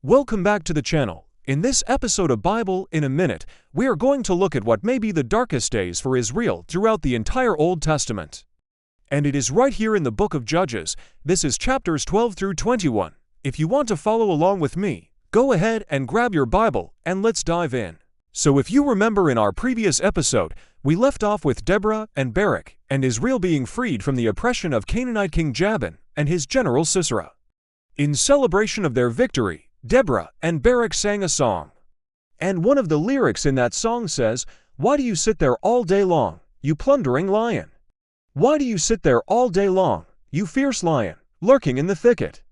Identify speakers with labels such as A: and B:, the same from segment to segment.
A: Welcome back to the channel. In this episode of Bible in a Minute, we are going to look at what may be the darkest days for Israel throughout the entire Old Testament. And it is right here in the book of Judges. This is chapters 12 through 21. If you want to follow along with me, go ahead and grab your Bible and let's dive in. So if you remember in our previous episode, we left off with Deborah and Barak and Israel being freed from the oppression of Canaanite King Jabin and his general Sisera. In celebration of their victory, Deborah and Barak sang a song. And one of the lyrics in that song says, "Why do you sit there all day long, you plundering lion? Why do you sit there all day long, you fierce lion, lurking in the thicket?"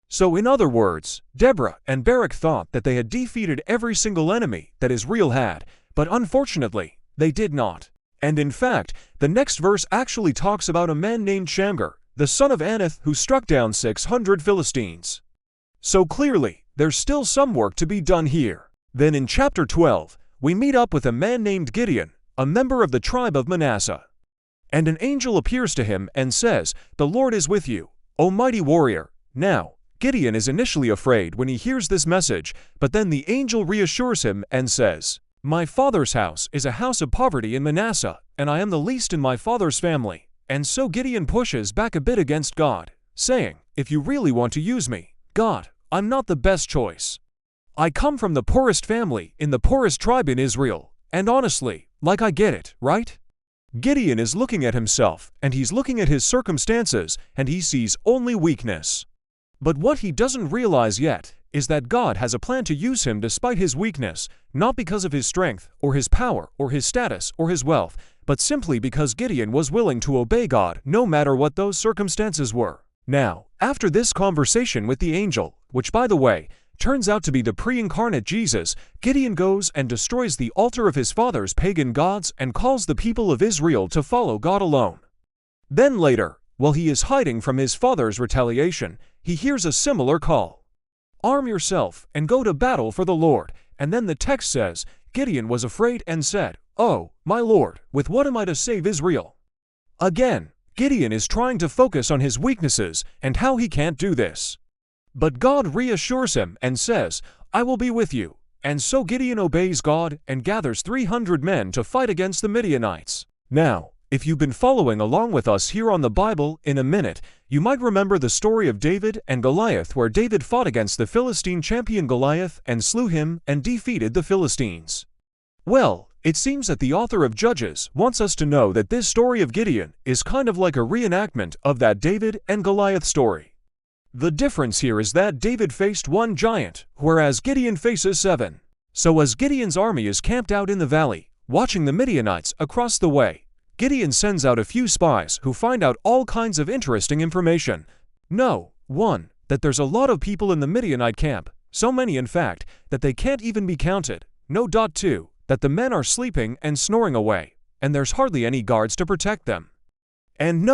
A: So in other words, Deborah and Barak thought that they had defeated every single enemy that Israel had, but unfortunately, they did not. And in fact, the next verse actually talks about a man named Shamgar, the son of Anath, who struck down 600 Philistines. So clearly, there's still some work to be done here. Then in chapter 12, we meet up with a man named Gideon, a member of the tribe of Manasseh. And an angel appears to him and says, "The Lord is with you, O mighty warrior." Now, Gideon is initially afraid when he hears this message, but then the angel reassures him and says, "My father's house is a house of poverty in Manasseh, and I am the least in my father's family." And so Gideon pushes back a bit against God, saying, "If you really want to use me, God, I'm not the best choice. I come from the poorest family in the poorest tribe in Israel, and honestly, like I get it, right?" Gideon is looking at himself, and he's looking at his circumstances, and he sees only weakness. But what he doesn't realize yet is that God has a plan to use him despite his weakness, not because of his strength, or his power, or his status, or his wealth, but simply because Gideon was willing to obey God no matter what those circumstances were. Now, after this conversation with the angel, which by the way, turns out to be the pre-incarnate Jesus, Gideon goes and destroys the altar of his father's pagan gods and calls the people of Israel to follow God alone. Then later, while he is hiding from his father's retaliation, he hears a similar call. "Arm yourself and go to battle for the Lord." And then the text says, Gideon was afraid and said, "Oh, my Lord, with what am I to save Israel?" Again, Gideon is trying to focus on his weaknesses and how he can't do this. But God reassures him and says, "I will be with you." And so Gideon obeys God and gathers 300 men to fight against the Midianites. Now, if you've been following along with us here on the Bible in a Minute, you might remember the story of David and Goliath, where David fought against the Philistine champion Goliath and slew him and defeated the Philistines. Well, it seems that the author of Judges wants us to know that this story of Gideon is kind of like a reenactment of that David and Goliath story. The difference here is that David faced one giant, whereas Gideon faces 7. So as Gideon's army is camped out in the valley, watching the Midianites across the way, Gideon sends out a few spies who find out all kinds of interesting information. 1. That there's a lot of people in the Midianite camp, so many in fact, that they can't even be counted. 2. That the men are sleeping and snoring away, and there's hardly any guards to protect them. And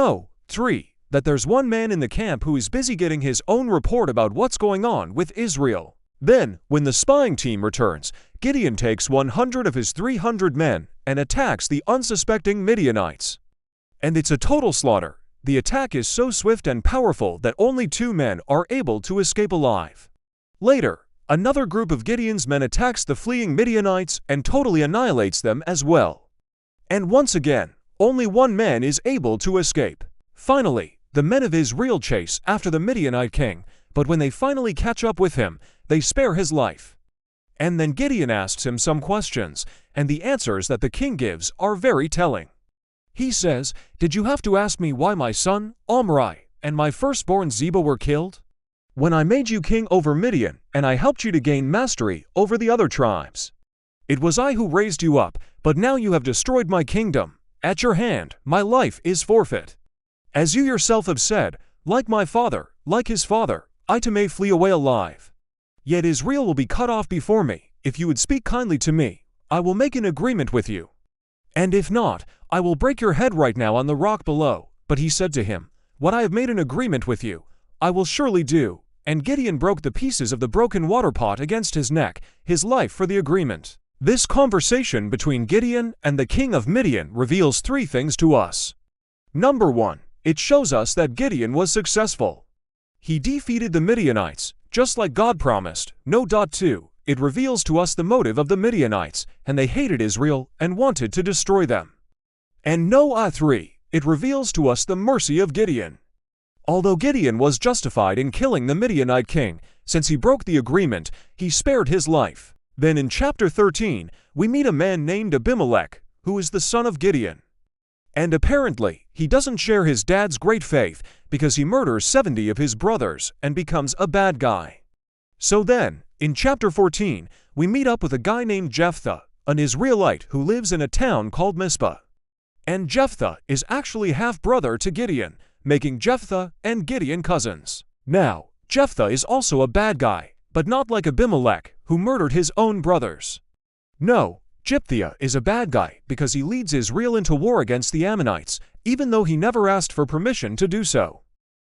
A: 3. That there's one man in the camp who is busy getting his own report about what's going on with Israel. Then, when the spying team returns, Gideon takes 100 of his 300 men and attacks the unsuspecting Midianites. And it's a total slaughter. The attack is so swift and powerful that only 2 men are able to escape alive. Later, another group of Gideon's men attacks the fleeing Midianites and totally annihilates them as well. And once again, only 1 man is able to escape. Finally, the men of Israel chase after the Midianite king, but when they finally catch up with him, they spare his life. And then Gideon asks him some questions, and the answers that the king gives are very telling. He says, "Did you have to ask me why my son, Omri, and my firstborn Zebah were killed? When I made you king over Midian, and I helped you to gain mastery over the other tribes. It was I who raised you up, but now you have destroyed my kingdom. At your hand, my life is forfeit. As you yourself have said, like my father, like his father, I too may flee away alive. Yet Israel will be cut off before me. If you would speak kindly to me, I will make an agreement with you. And if not, I will break your head right now on the rock below." But he said to him, "What I have made an agreement with you, I will surely do." And Gideon broke the pieces of the broken water pot against his neck, his life for the agreement. This conversation between Gideon and the king of Midian reveals 3 things to us. 1. It shows us that Gideon was successful. He defeated the Midianites, just like God promised. No. 2. It reveals to us the motive of the Midianites, and they hated Israel and wanted to destroy them. And no. 3. It reveals to us the mercy of Gideon. Although Gideon was justified in killing the Midianite king, since he broke the agreement, he spared his life. Then in chapter 13, we meet a man named Abimelech, who is the son of Gideon. And apparently, he doesn't share his dad's great faith because he murders 70 of his brothers and becomes a bad guy. So then, in chapter 14, we meet up with a guy named Jephthah, an Israelite who lives in a town called Mizpah. And Jephthah is actually half-brother to Gideon, making Jephthah and Gideon cousins. Now, Jephthah is also a bad guy, but not like Abimelech, who murdered his own brothers. No, Jephthah is a bad guy because he leads Israel into war against the Ammonites, even though he never asked for permission to do so.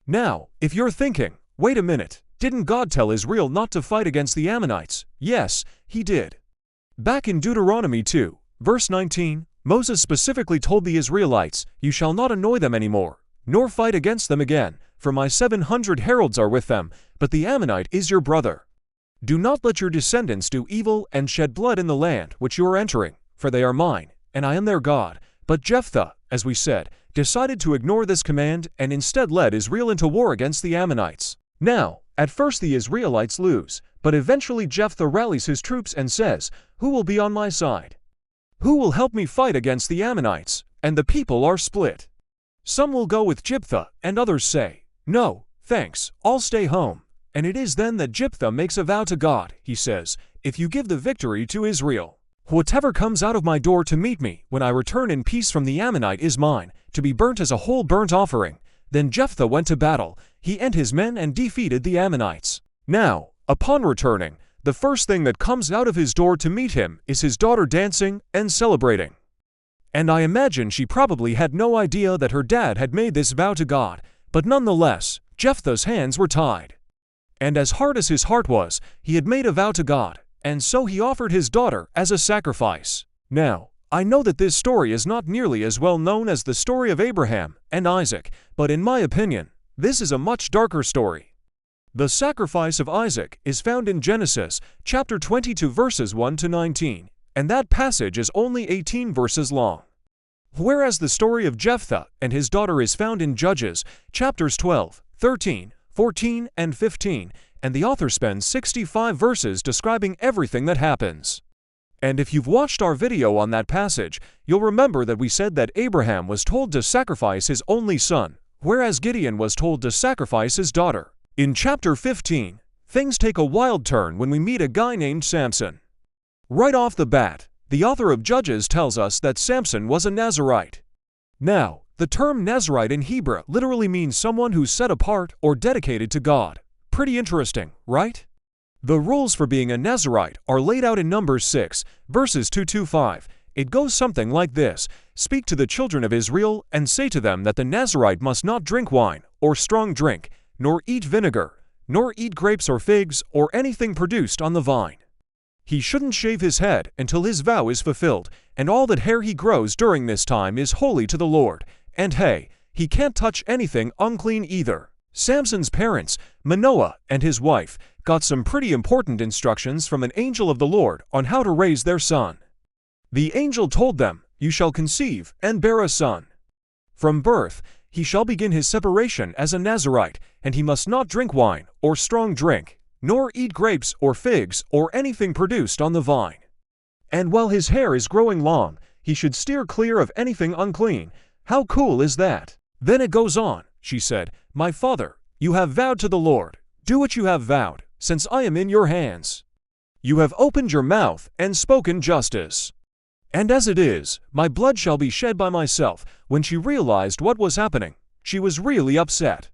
A: Now, if you're thinking, wait a minute, didn't God tell Israel not to fight against the Ammonites? Yes, he did. Back in Deuteronomy 2, verse 19, Moses specifically told the Israelites, "You shall not annoy them anymore, nor fight against them again, for my 700 heralds are with them, but the Ammonite is your brother. Do not let your descendants do evil and shed blood in the land which you are entering, for they are mine, and I am their God." But Jephthah, as we said, decided to ignore this command and instead led Israel into war against the Ammonites. Now, at first the Israelites lose, but eventually Jephthah rallies his troops and says, "Who will be on my side? Who will help me fight against the Ammonites?" And the people are split. Some will go with Jephthah, and others say, "No, thanks, I'll stay home." And it is then that Jephthah makes a vow to God. He says, "If you give the victory to Israel, whatever comes out of my door to meet me when I return in peace from the Ammonite is mine, to be burnt as a whole burnt offering." Then Jephthah went to battle, he and his men, and defeated the Ammonites. Now, upon returning, the first thing that comes out of his door to meet him is his daughter dancing and celebrating. And I imagine she probably had no idea that her dad had made this vow to God, but nonetheless, Jephthah's hands were tied. And as hard as his heart was, he had made a vow to God, and so he offered his daughter as a sacrifice. Now, I know that this story is not nearly as well known as the story of Abraham and Isaac, but in my opinion, this is a much darker story. The sacrifice of Isaac is found in Genesis chapter 22 verses 1 to 19, and that passage is only 18 verses long. Whereas the story of Jephthah and his daughter is found in Judges chapters 12, 13, 14, and 15, and the author spends 65 verses describing everything that happens. And if you've watched our video on that passage, you'll remember that we said that Abraham was told to sacrifice his only son, whereas Gideon was told to sacrifice his daughter. In chapter 15, things take a wild turn when we meet a guy named Samson. Right off the bat, the author of Judges tells us that Samson was a Nazirite. Now, the term Nazirite in Hebrew literally means someone who's set apart or dedicated to God. Pretty interesting, right? The rules for being a Nazirite are laid out in Numbers 6, verses 2-5. It goes something like this: "Speak to the children of Israel and say to them that the Nazirite must not drink wine or strong drink, nor eat vinegar, nor eat grapes or figs or anything produced on the vine. He shouldn't shave his head until his vow is fulfilled, and all that hair he grows during this time is holy to the Lord. And hey, he can't touch anything unclean either." Samson's parents, Manoah and his wife, got some pretty important instructions from an angel of the Lord on how to raise their son. The angel told them, "You shall conceive and bear a son. From birth, he shall begin his separation as a Nazirite, and he must not drink wine or strong drink, nor eat grapes or figs or anything produced on the vine. And while his hair is growing long, he should steer clear of anything unclean." How cool is that? Then it goes on, she said, "My father, you have vowed to the Lord. Do what you have vowed, since I am in your hands. You have opened your mouth and spoken justice. And as it is, my blood shall be shed by myself." When she realized what was happening, she was really upset.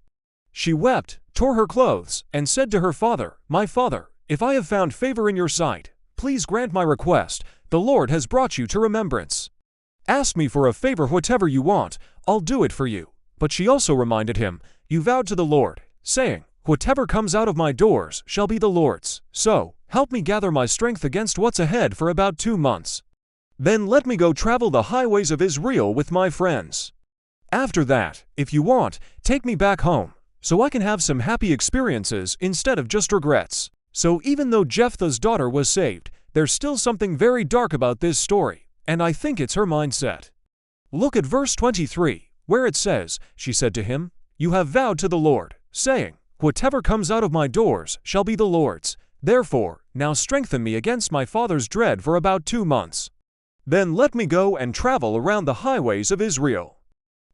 A: She wept, tore her clothes, and said to her father, "My father, if I have found favor in your sight, please grant my request. The Lord has brought you to remembrance. Ask me for a favor, whatever you want, I'll do it for you." But she also reminded him, "You vowed to the Lord, saying, 'Whatever comes out of my doors shall be the Lord's.' So, help me gather my strength against what's ahead for about 2 months. Then let me go travel the highways of Israel with my friends. After that, if you want, take me back home. so I can have some happy experiences instead of just regrets. So even though Jephthah's daughter was saved, there's still something very dark about this story, and I think it's her mindset. Look at verse 23, where it says, "She said to him, 'You have vowed to the Lord, saying, whatever comes out of my doors shall be the Lord's. Therefore, now strengthen me against my father's dread for about 2 months. Then let me go and travel around the highways of Israel,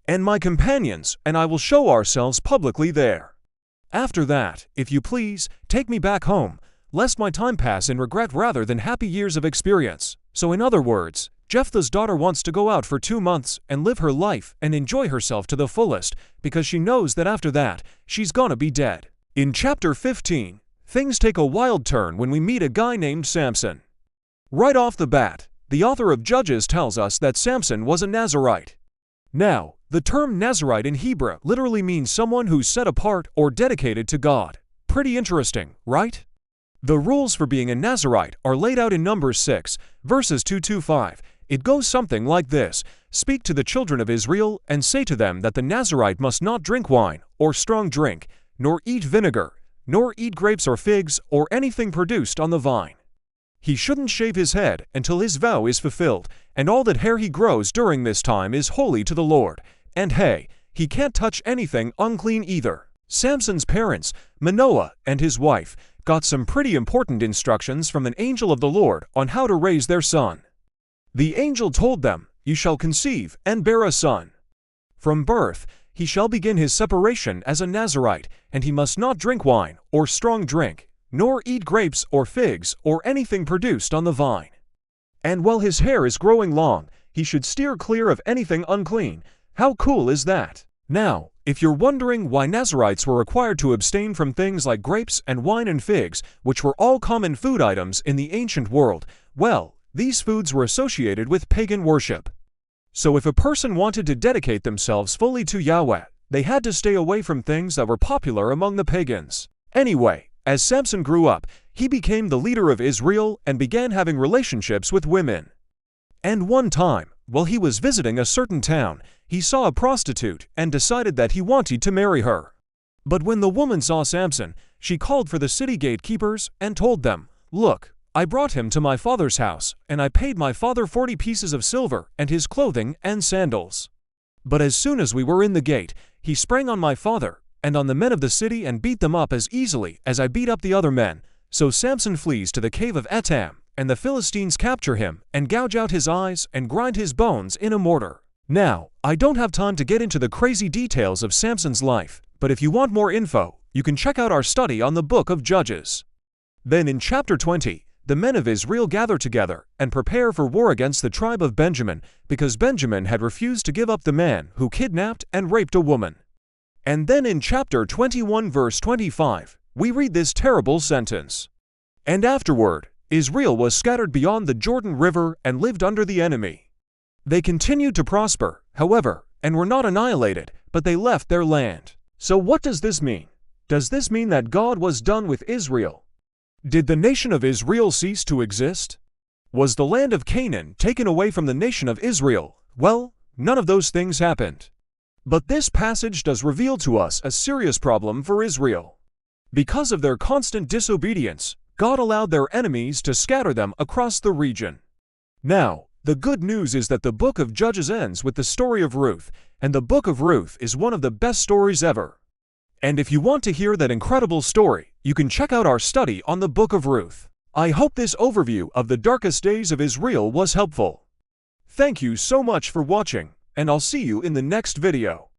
A: and my companions, and I will show ourselves publicly there. After that, if you please, take me back home, lest my time pass in regret rather than happy years of experience.'" So in other words, Jephthah's daughter wants to go out for 2 months and live her life and enjoy herself to the fullest, because she knows that after that, she's gonna be dead. In chapter 15, things take a wild turn when we meet a guy named Samson. Right off the bat, the author of Judges tells us that Samson was a Nazirite. Now, the term Nazirite in Hebrew literally means someone who's set apart or dedicated to God. Pretty interesting, right? The rules for being a Nazirite are laid out in Numbers 6, verses 2-5. It goes something like this: "Speak to the children of Israel, and say to them that the Nazirite must not drink wine, or strong drink, nor eat vinegar, nor eat grapes or figs, or anything produced on the vine. He shouldn't shave his head until his vow is fulfilled, and all that hair he grows during this time is holy to the Lord. And hey, he can't touch anything unclean either." Samson's parents, Manoah and his wife, got some pretty important instructions from an angel of the Lord on how to raise their son. The angel told them, "You shall conceive and bear a son. From birth, he shall begin his separation as a Nazirite, and he must not drink wine or strong drink, nor eat grapes or figs or anything produced on the vine. And while his hair is growing long, he should steer clear of anything unclean." How cool is that? Now, if you're wondering why Nazirites were required to abstain from things like grapes and wine and figs, which were all common food items in the ancient world, well, these foods were associated with pagan worship. So if a person wanted to dedicate themselves fully to Yahweh, they had to stay away from things that were popular among the pagans. Anyway, as Samson grew up, he became the leader of Israel and began having relationships with women. And one time, while he was visiting a certain town, he saw a prostitute and decided that he wanted to marry her. But when the woman saw Samson, she called for the city gatekeepers and told them, "Look, I brought him to my father's house, and I paid my father 40 pieces of silver and his clothing and sandals. But as soon as we were in the gate, he sprang on my father and on the men of the city and beat them up as easily as I beat up the other men. So Samson flees to the cave of Etam, and the Philistines capture him and gouge out his eyes and grind his bones in a mortar." Now, I don't have time to get into the crazy details of Samson's life, but if you want more info, you can check out our study on the book of Judges. Then in chapter 20, the men of Israel gather together and prepare for war against the tribe of Benjamin, because Benjamin had refused to give up the man who kidnapped and raped a woman. And then in chapter 21 verse 25, we read this terrible sentence: "And afterward, Israel was scattered beyond the Jordan River and lived under the enemy. They continued to prosper, however, and were not annihilated, but they left their land." So what does this mean? Does this mean that God was done with Israel? Did the nation of Israel cease to exist? Was the land of Canaan taken away from the nation of Israel? Well, none of those things happened. But this passage does reveal to us a serious problem for Israel. Because of their constant disobedience, God allowed their enemies to scatter them across the region. Now, the good news is that the book of Judges ends with the story of Ruth, and the book of Ruth is one of the best stories ever. And if you want to hear that incredible story, you can check out our study on the book of Ruth. I hope this overview of the darkest days of Israel was helpful. Thank you so much for watching, and I'll see you in the next video.